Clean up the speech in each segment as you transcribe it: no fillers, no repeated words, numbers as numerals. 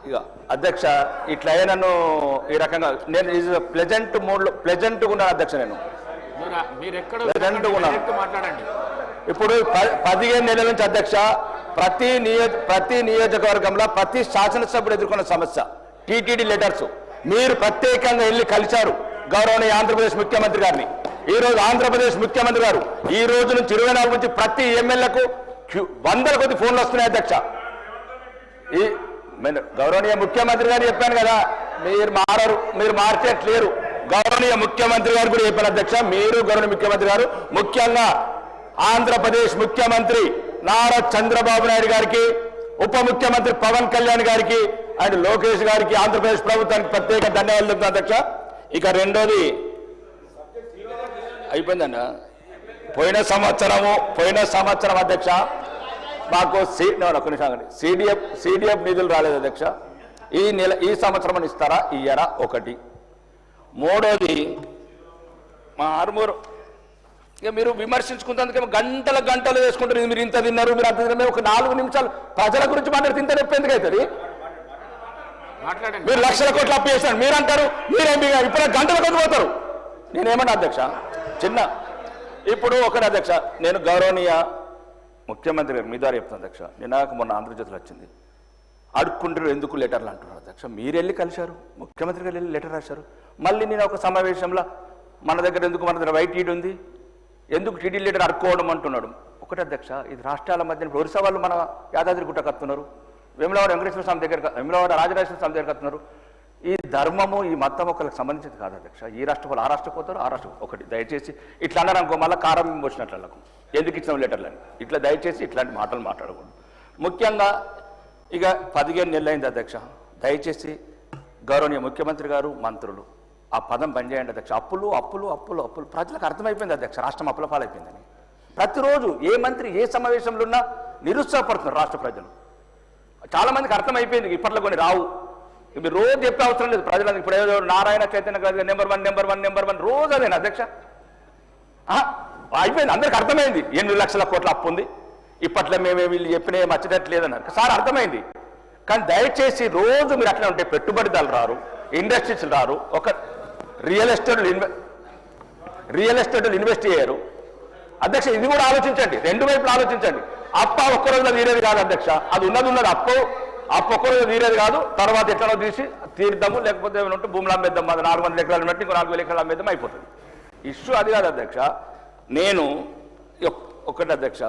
ఇక అధ్యక్ష ఇట్లా నన్ను ఈ రకంగా నేను ప్లెజెంట్ మూడ్లో ప్లెజెంట్గా ఉన్నాను అధ్యక్ష. నేను ప్లెజెంట్గా ఉన్నాను. ఇప్పుడు 15 నెలల నుంచి అధ్యక్ష ప్రతి నియోజకవర్గంలో ప్రతి శాసనసభ్యుడు ఎదుర్కొన్న సమస్య టీటీడీ లెటర్స్. మీరు ప్రత్యేకంగా వెళ్ళి కలిశారు గౌరవనీయ ఆంధ్రప్రదేశ్ ముఖ్యమంత్రి గారిని. ఈ రోజు ఆంధ్రప్రదేశ్ ముఖ్యమంత్రి గారు ఈ రోజు నుంచి 24 నుంచి ప్రతి ఎమ్మెల్యేకు వందల కొద్ది ఫోన్లు వస్తున్నాయి అధ్యక్ష. ఈ గౌరవనీయ ముఖ్యమంత్రి గారు చెప్పాను కదా, మీరు మారరు, మీరు మార్చేట్లేరు. గౌరవనీయ ముఖ్యమంత్రి గారు కూడా చెప్పాను అధ్యక్ష. మీరు గౌరవనీయ ముఖ్యమంత్రి గారు ముఖ్యంగా ఆంధ్రప్రదేశ్ ముఖ్యమంత్రి నారా చంద్రబాబు నాయుడు గారికి, ఉప ముఖ్యమంత్రి పవన్ కళ్యాణ్ గారికి అండ్ లోకేష్ గారికి, ఆంధ్రప్రదేశ్ ప్రభుత్వానికి ప్రత్యేక ధన్యవాదాలు చెప్తాను అధ్యక్ష. ఇక రెండోది అయిపోయిందన్న, పోయిన సంవత్సరం అధ్యక్ష మాకు సిడిఎఫ్ నిధులు రాలేదు అధ్యక్ష. ఈ సంవత్సరం ఇస్తారా ఇయ్యరా ఒకటి. మూడోది మా ఆర్మూరు ఇక మీరు విమర్శించుకుంటే గంటలు వేసుకుంటారు. మీరు ఇంత తిన్నారు, మీరు అంత తిన్నారు. ఒక 4 నిమిషాలు ప్రజల గురించి మాట్లాడితే ఇంత నొప్పి ఎందుకు అవుతుంది? మీరు లక్షల కోట్లు అప్పు చేశారు మీరు అంటారు, మీరేం ఇప్పుడు గంటల కొద్ది పోతారు. నేనేమన్నా అధ్యక్ష చిన్న ఇప్పుడు ఒకటి అధ్యక్ష, నేను గౌరవనీయ ముఖ్యమంత్రి గారు మీ ద్వారా చెప్తాను అధ్యక్ష. నాకు మొన్న ఆంధ్రజ్యోతిలో వచ్చింది, అడుక్కుంటారు ఎందుకు లెటర్లు అంటున్నారు అధ్యక్ష. మీరు వెళ్ళి కలిశారు, ముఖ్యమంత్రి గారు వెళ్ళి లెటర్ రాశారు. మళ్ళీ నేను ఒక సమావేశంలో మన దగ్గర వైట్ ఈడ్ ఉంది, ఎందుకు టీడీ లెటర్ అడుక్కోవడం అంటున్నాడు. ఒకటి అధ్యక్ష, ఇది రాష్ట్రాల మధ్య ఒరిస్సా వాళ్ళు మన యాదాద్రి గుట్ట కత్తున్నారు, వేములవాడ వెంకటేశ్వర స్వామి దగ్గర, వేములవాడ రాజరాజేశ్వర స్వామి దగ్గర కత్తున్నారు. ఈ ధర్మము ఈ మతం ఒకరికి సంబంధించింది కాదు అధ్యక్ష. ఈ రాష్ట్ర వాళ్ళు ఆ రాష్ట్రం పోతారు, ఆ రాష్ట్రం ఒకటి. దయచేసి ఇట్లా అన్నారు అనుకో, మళ్ళీ కారం వచ్చినట్లకు ఎందుకు ఇచ్చిన లెటర్లని ఇట్లా దయచేసి ఇట్లాంటి మాటలు మాట్లాడకూడదు. ముఖ్యంగా ఇక 15 నెలలు అయింది అధ్యక్ష. దయచేసి గౌరవనీయ ముఖ్యమంత్రి గారు, మంత్రులు ఆ పదం బంద్ చేయండి అధ్యక్ష. అప్పులు అప్పులు అప్పులు అప్పులు ప్రజలకు అర్థమైపోయింది అధ్యక్ష, రాష్ట్రం అప్పుల పాలైపోయిందని. ప్రతిరోజు ఏ మంత్రి ఏ సమావేశంలో ఉన్నా నిరుత్సాహపడుతున్నారు రాష్ట్ర ప్రజలు. చాలా మందికి అర్థమైపోయింది ఇప్పట్లో కొన్ని రావు. మీరు రోజు చెప్పే అవసరం లేదు ప్రజలకు. ఇప్పుడు ఏదో నారాయణ చైతన్య గారు నెంబర్ వన్ రోజు అదేనా అధ్యక్ష? అయిపోయింది, అందరికి అర్థమైంది 8 లక్షల కోట్ల అప్పు ఉంది. ఇప్పట్లో మేమే వీళ్ళు చెప్పిన ఏం వచ్చేటట్లేదన్నారు సార్, అర్థమైంది. కానీ దయచేసి రోజు మీరు అట్లా ఉంటే పెట్టుబడిదారులు రారు, ఇండస్ట్రీస్ రారు, ఒక రియల్ ఎస్టేట్లు ఇన్వెస్ట్ చేయరు అధ్యక్ష. ఇది కూడా ఆలోచించండి, 2 వైపులు ఆలోచించండి. అప్ప ఒక్క రోజులో తీరేది కాదు అధ్యక్ష. అది ఉన్నది అప్పు ఒక్క రోజు తీరేది కాదు. తర్వాత ఎట్లనో తీసి తీర్దాము, లేకపోతే ఏమైనా ఉంటే భూములు అమ్మేద్దాం. అది 400 ఎకరాలు బట్టి ఇంకో 4000 ఎకరాలు అమ్మేద్దాం, అయిపోతుంది. ఇష్యూ అది కాదు అధ్యక్ష. నేను ఒకటి అధ్యక్ష,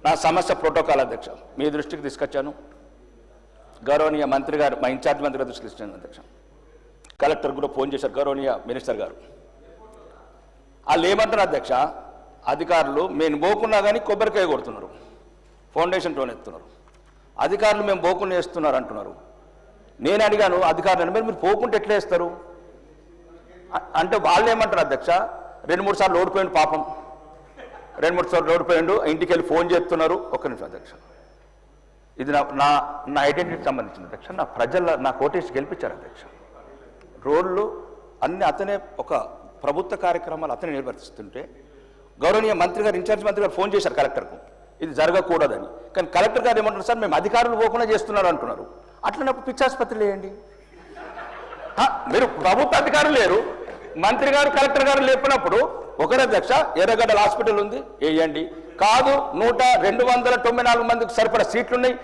నా సమస్య ప్రోటోకాల్ అధ్యక్ష మీ దృష్టికి తీసుకొచ్చాను. గౌరవనీయ మంత్రి గారు, మా ఇన్ఛార్జ్ మంత్రి గారు దృష్టికి తీసుకొచ్చాను అధ్యక్ష. కలెక్టర్ కూడా ఫోన్ చేశారు గౌరవనీయ మినిస్టర్ గారు. వాళ్ళు ఏమంటారు అధ్యక్ష, అధికారులు మేము పోకున్నా కానీ కొబ్బరికాయ కొడుతున్నారు, ఫౌండేషన్ టోన్ ఎత్తున్నారు. అధికారులు మేము పోకుండా వేస్తున్నారు అంటున్నారు. నేను అడిగాను అధికారులను, మీరు పోకుంటే ఎట్లా వేస్తారు అంటే వాళ్ళు ఏమంటారు అధ్యక్ష, 2-3 సార్లు ఓడిపోయిండు పాపం, 2-3 సార్లు ఓడిపోయిండు, ఇంటికి వెళ్ళి ఫోన్ చేస్తున్నారు. ఒక్క నిమిషం అధ్యక్ష, ఇది నా ఐడెంటిటీకి సంబంధించిన అధ్యక్ష. నా కోటేసి గెలిపించారు అధ్యక్ష. రోడ్లు అన్ని అతనే, ఒక ప్రభుత్వ కార్యక్రమాలు అతనే నిర్వర్తిస్తుంటే గౌరవనీయ మంత్రి గారు, ఇన్ఛార్జ్ మంత్రి గారు ఫోన్ చేశారు కలెక్టర్కు ఇది జరగకూడదని. కానీ కలెక్టర్ గారు ఏమంటారు, సార్ మేము అధికారులు పోకుండా చేస్తున్నారు అంటున్నారు. అట్లనప్పుడు పిచ్చాసుపత్రి వేయండి. మీరు ప్రభుత్వ అధికారులు లేరు, మంత్రి గారు కలెక్టర్ గారు లేపినప్పుడు ఒకరే అధ్యక్ష ఎర్రగడ్డల హాస్పిటల్ ఉంది వేయండి. కాదు 294 మందికి సరిపడా సీట్లున్నాయి,